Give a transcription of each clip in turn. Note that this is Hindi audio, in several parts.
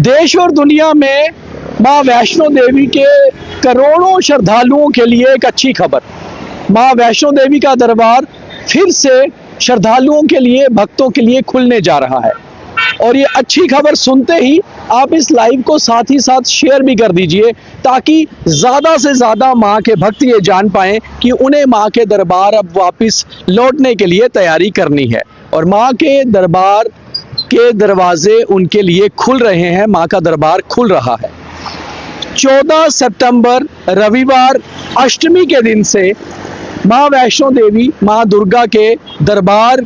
देश और दुनिया में माँ वैष्णो देवी के करोड़ों श्रद्धालुओं के लिए एक अच्छी खबर। माँ वैष्णो देवी का दरबार फिर से श्रद्धालुओं के लिए, भक्तों के लिए खुलने जा रहा है। और ये अच्छी खबर सुनते ही आप इस लाइव को साथ ही साथ शेयर भी कर दीजिए, ताकि ज़्यादा से ज़्यादा माँ के भक्त ये जान पाएं कि उन्हें माँ के दरबार अब वापस लौटने के लिए तैयारी करनी है और माँ के दरबार के दरवाजे उनके लिए खुल रहे हैं। माँ का दरबार खुल रहा है। 14 सितंबर रविवार अष्टमी के दिन से माँ वैष्णो देवी, माँ दुर्गा के दरबार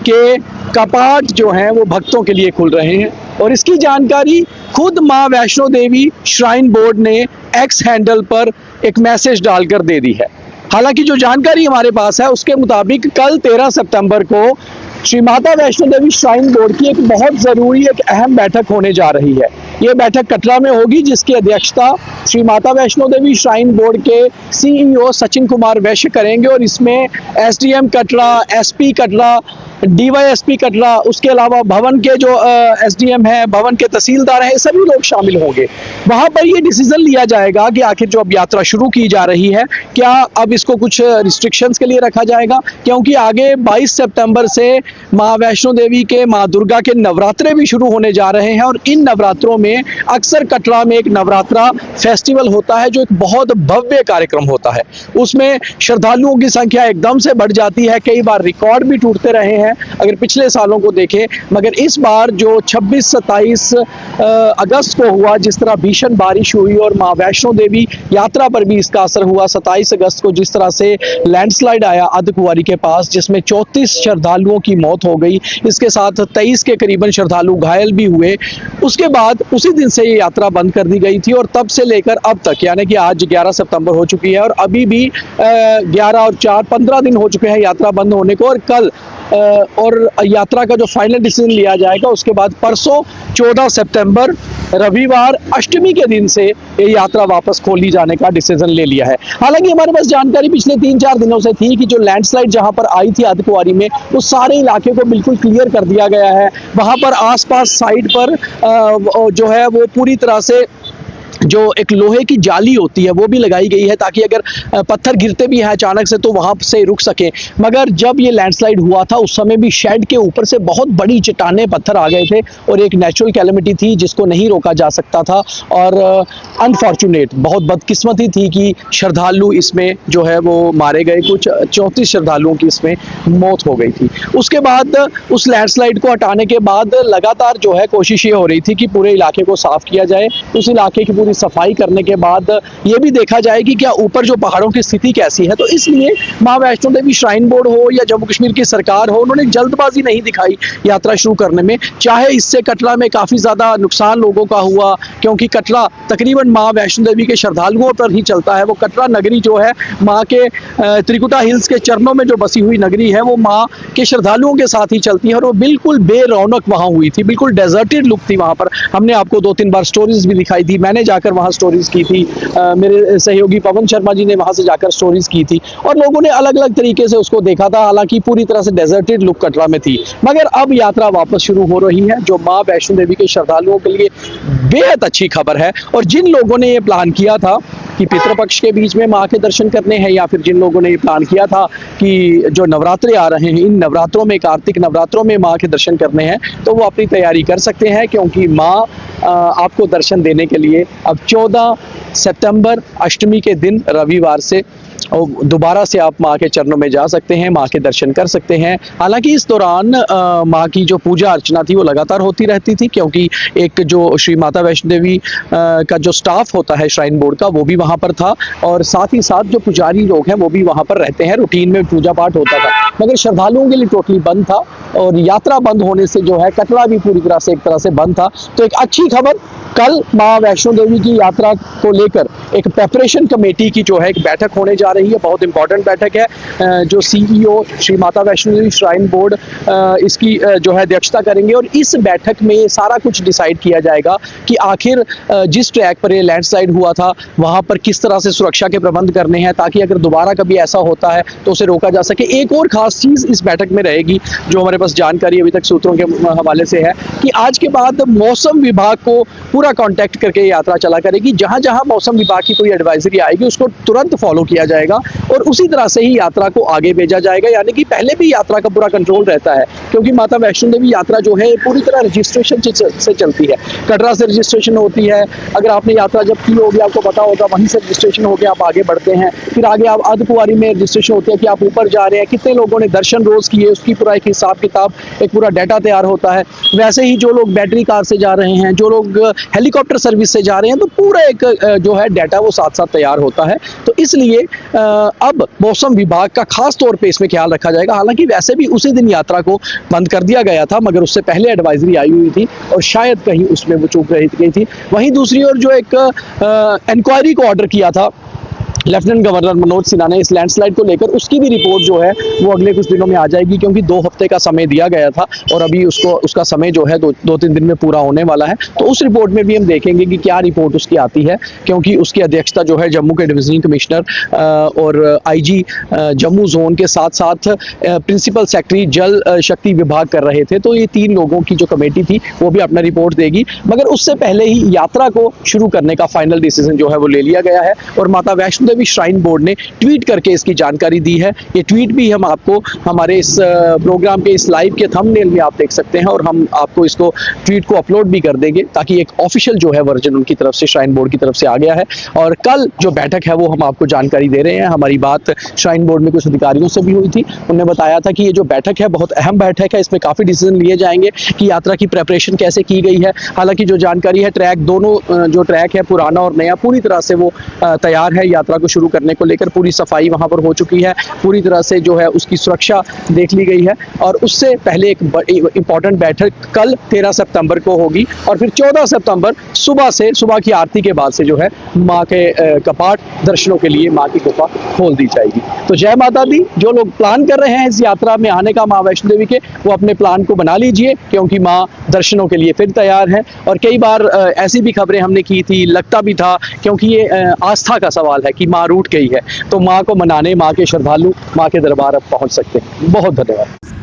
के कपाट जो हैं वो भक्तों के लिए खुल रहे हैं और इसकी जानकारी खुद माँ वैष्णो देवी श्राइन बोर्ड ने एक्स हैंडल पर एक मैसेज डालकर दे दी है। हालांकि जो जानकारी हमारे पास है उसके मुताबिक कल 13 सितंबर को श्री माता वैष्णो देवी श्राइन बोर्ड की एक बहुत ज़रूरी, एक अहम बैठक होने जा रही है। ये बैठक कटरा में होगी, जिसकी अध्यक्षता श्री माता वैष्णो देवी श्राइन बोर्ड के सीईओ सचिन कुमार वैश्य करेंगे और इसमें SDM Katra, SP Katra, DYSP Katra, उसके अलावा भवन के जो एसडीएम हैं, भवन के तहसीलदार हैं, सभी लोग शामिल होंगे। वहां पर ये डिसीजन लिया जाएगा कि आखिर जो अब यात्रा शुरू की जा रही है, क्या अब इसको कुछ रिस्ट्रिक्शंस के लिए रखा जाएगा, क्योंकि आगे 22 सितंबर से माँ वैष्णो देवी के, माँ दुर्गा के नवरात्रे भी शुरू होने जा रहे हैं और इन नवरात्रों में अक्सर कटरा में एक नवरात्रा फेस्टिवल होता है जो एक बहुत भव्य कार्यक्रम होता है। उसमें श्रद्धालुओं की संख्या एकदम से बढ़ जाती है, कई बार रिकॉर्ड भी टूटते रहे हैं अगर पिछले सालों को देखें। मगर इस बार जो 26-27 अगस्त को हुआ, जिस तरह भीषण बारिश हुई और माँ वैष्णो देवी यात्रा पर भी इसका असर हुआ, 27 अगस्त को जिस तरह से लैंडस्लाइड आया अर्धकुंवारी के पास, जिसमें 34 श्रद्धालुओं की मौत हो गई, इसके साथ 23 के करीबन श्रद्धालु घायल भी हुए। उसके बाद उसी दिन से ये यात्रा बंद कर दी गई थी और तब से लेकर अब तक, यानी कि आज 11 सितंबर हो चुकी है और अभी भी 11 और 4 15 दिन हो चुके हैं यात्रा बंद होने को। और कल और यात्रा का जो फाइनल डिसीजन लिया जाएगा उसके बाद परसों 14 सितंबर रविवार अष्टमी के दिन से ये यात्रा वापस खोली जाने का डिसीजन ले लिया है। हालांकि हमारे पास जानकारी पिछले 3-4 दिनों से थी कि जो लैंडस्लाइड जहां पर आई थी अर्धकुंवारी में, उस सारे इलाके को बिल्कुल क्लियर कर दिया गया है। वहां पर आसपास साइड पर जो है वो पूरी तरह से जो एक लोहे की जाली होती है वो भी लगाई गई है, ताकि अगर पत्थर गिरते भी हैं अचानक से तो वहां से रुक सके। मगर जब ये लैंडस्लाइड हुआ था उस समय भी शेड के ऊपर से बहुत बड़ी चट्टाने पत्थर आ गए थे और एक नेचुरल कैलेमिटी थी जिसको नहीं रोका जा सकता था और अनफॉर्चुनेट, बहुत बदकिस्मती थी कि श्रद्धालु इसमें जो है वो मारे गए। कुछ 34 श्रद्धालुओं की इसमें मौत हो गई थी। उसके बाद उस लैंडस्लाइड को हटाने के बाद लगातार जो है कोशिश ये हो रही थी कि पूरे इलाके को साफ किया जाए। उस इलाके की पूरी सफाई करने के बाद ये भी देखा जाए कि क्या ऊपर जो पहाड़ों की स्थिति कैसी है। तो इसलिए माँ वैष्णो देवी श्राइन बोर्ड हो या जम्मू कश्मीर की सरकार हो, उन्होंने जल्दबाजी नहीं दिखाई यात्रा शुरू करने में। चाहे इससे कटरा में काफ़ी ज़्यादा नुकसान लोगों का हुआ, क्योंकि कटरा तकरीबन माँ वैष्णो देवी के श्रद्धालुओं पर ही चलता है। वो कटरा नगरी जो है माँ के त्रिकुटा हिल्स के चरणों में जो बसी हुई नगरी है, वो माँ के श्रद्धालुओं के साथ ही चलती है और वो बिल्कुल बेरौनक वहाँ हुई थी, बिल्कुल डेजर्टेड लुक थी वहाँ पर। हमने आपको 2-3 बार स्टोरीज भी दिखाई थी, मैंने जाकर वहाँ स्टोरीज की थी, मेरे सहयोगी पवन शर्मा जी ने वहाँ से जाकर स्टोरीज की थी और लोगों ने अलग अलग तरीके से उसको देखा था। हालांकि पूरी तरह से डेजर्टेड लुक कटरा में थी, मगर अब यात्रा वापस शुरू हो रही है, जो माँ वैष्णो देवी के श्रद्धालुओं के लिए बेहद अच्छी खबर है। और जिन लोगों ने ये प्लान किया था कि पितृपक्ष के बीच में माँ के दर्शन करने हैं, या फिर जिन लोगों ने ये प्लान किया था कि जो नवरात्रे आ रहे हैं, इन नवरात्रों में, कार्तिक नवरात्रों में माँ के दर्शन करने हैं, तो वो अपनी तैयारी कर सकते हैं, क्योंकि माँ आपको दर्शन देने के लिए अब 14 सितंबर अष्टमी के दिन रविवार से दोबारा से आप माँ के चरणों में जा सकते हैं, माँ के दर्शन कर सकते हैं। हालांकि इस दौरान माँ की जो पूजा अर्चना थी वो लगातार होती रहती थी, क्योंकि एक जो श्री माता वैष्णो देवी का जो स्टाफ होता है श्राइन बोर्ड का, वो भी वहाँ पर था और साथ ही साथ जो पुजारी लोग हैं वो भी वहाँ पर रहते हैं। रूटीन में पूजा पाठ होता था, मगर श्रद्धालुओं के लिए टोटली बंद था और यात्रा बंद होने से जो है कटरा भी पूरी तरह से एक तरह से बंद था। तो एक अच्छी खबर, कल माँ वैष्णो देवी की यात्रा को लेकर एक प्रेपरेशन कमेटी की जो है एक बैठक होने जा रही है। बहुत इंपॉर्टेंट बैठक है। जो CEO Shri Mata Vaishno Devi shrine board इसकी जो है अध्यक्षता करेंगे और इस बैठक में सारा कुछ डिसाइड किया जाएगा कि आखिर जिस ट्रैक पर ये लैंडस्लाइड हुआ था वहाँ पर किस तरह से सुरक्षा के प्रबंध करने हैं ताकि अगर दोबारा कभी ऐसा होता है तो उसे रोका जा सके। एक और खास चीज़ इस बैठक में रहेगी जो हमारे पास जानकारी अभी तक सूत्रों के हवाले से है कि आज के बाद मौसम विभाग को पूरा कांटेक्ट करके यात्रा चला करेगी। जहां जहां मौसम विभाग की कोई एडवाइजरी आएगी उसको तुरंत फॉलो किया जाएगा और उसी तरह से ही यात्रा को आगे भेजा जाएगा। यानी कि पहले भी यात्रा का पूरा कंट्रोल रहता है क्योंकि माता वैष्णो देवी यात्रा जो है पूरी तरह रजिस्ट्रेशन से चलती है। कटरा से रजिस्ट्रेशन होती है। अगर आपने यात्रा जब की होगी आपको पता होगा, वहीं से रजिस्ट्रेशन होकर आप आगे बढ़ते हैं। फिर आगे आप अर्धकुंवारी में रजिस्ट्रेशन होती है कि आप ऊपर जा रहे हैं, कितने लोगों ने दर्शन रोज किए, उसकी पूरा एक हिसाब किताब, एक पूरा डाटा तैयार होता है। वैसे ही जो लोग बैटरी कार से जा रहे हैं, जो लोग हेलीकॉप्टर सर्विस से जा रहे हैं, तो पूरा एक जो है डाटा वो साथ साथ तैयार होता है। तो इसलिए अब मौसम विभाग का खास तौर पे इसमें ख्याल रखा जाएगा। हालांकि वैसे भी उसी दिन यात्रा को बंद कर दिया गया था मगर उससे पहले एडवाइजरी आई हुई थी और शायद कहीं उसमें वो चूक रही गई थी। वहीं दूसरी ओर जो एक इंक्वायरी को ऑर्डर किया था लेफ्टिनेंट गवर्नर मनोज सिन्हा ने इस लैंडस्लाइड को लेकर, उसकी भी रिपोर्ट जो है वो अगले कुछ दिनों में आ जाएगी क्योंकि 2 हफ्ते का समय दिया गया था और अभी उसका समय जो है 2-3 दिन में पूरा होने वाला है। तो उस रिपोर्ट में भी हम देखेंगे कि क्या रिपोर्ट उसकी आती है क्योंकि उसकी अध्यक्षता जो है जम्मू के डिविजनल कमिश्नर और IG जम्मू जोन के साथ साथ प्रिंसिपल सेक्रेटरी जल शक्ति विभाग कर रहे थे। तो ये 3 लोगों की जो कमेटी थी वो भी अपना रिपोर्ट देगी। मगर उससे पहले ही यात्रा को शुरू करने का फाइनल डिसीजन जो है वो ले लिया गया है और माता वैष्णो देवी श्राइन बोर्ड ने ट्वीट करके इसकी जानकारी दी है। ये ट्वीट भी हम आपको हमारे इस प्रोग्राम के इस लाइव के थंबनेल में आप देख सकते हैं और हम आपको इसको ट्वीट को अपलोड भी कर देंगे ताकि एक ऑफिशियल जो है वर्जन उनकी तरफ से श्राइन बोर्ड की तरफ से आ गया है। और कल जो बैठक है वो हम आपको जानकारी दे रहे हैं। हमारी बात श्राइन बोर्ड में कुछ अधिकारियों से भी हुई थी। उन्होंने बताया था कि ये जो बैठक है बहुत अहम बैठक है, इसमें काफ़ी डिसीजन लिए जाएंगे कि यात्रा की प्रेपरेशन कैसे की गई है। हालांकि जो जानकारी है ट्रैक दोनों जो ट्रैक है पुराना और नया पूरी तरह से वो तैयार है। यात्रा को शुरू करने को लेकर पूरी सफाई वहां पर हो चुकी है, पूरी तरह से जो है उसकी सुरक्षा देख ली गई है। और उससे पहले एक इंपॉर्टेंट बैठक कल 13 सितंबर को होगी और फिर 14 सितंबर सुबह की आरती के बाद से जो है माँ के कपाट दर्शनों के लिए माँ की गुफा खोल दी जाएगी। तो जय माता दी। जो लोग प्लान कर रहे हैं इस यात्रा में आने का माँ वैष्णो देवी के, वो अपने प्लान को बना लीजिए क्योंकि माँ दर्शनों के लिए फिर तैयार है। और कई बार ऐसी भी खबरें हमने की थी, लगता भी था क्योंकि ये आस्था का सवाल है कि माँ रूठ गई है, तो माँ को मनाने माँ के श्रद्धालु माँ के दरबार अब पहुंच सकते हैं। बहुत धन्यवाद।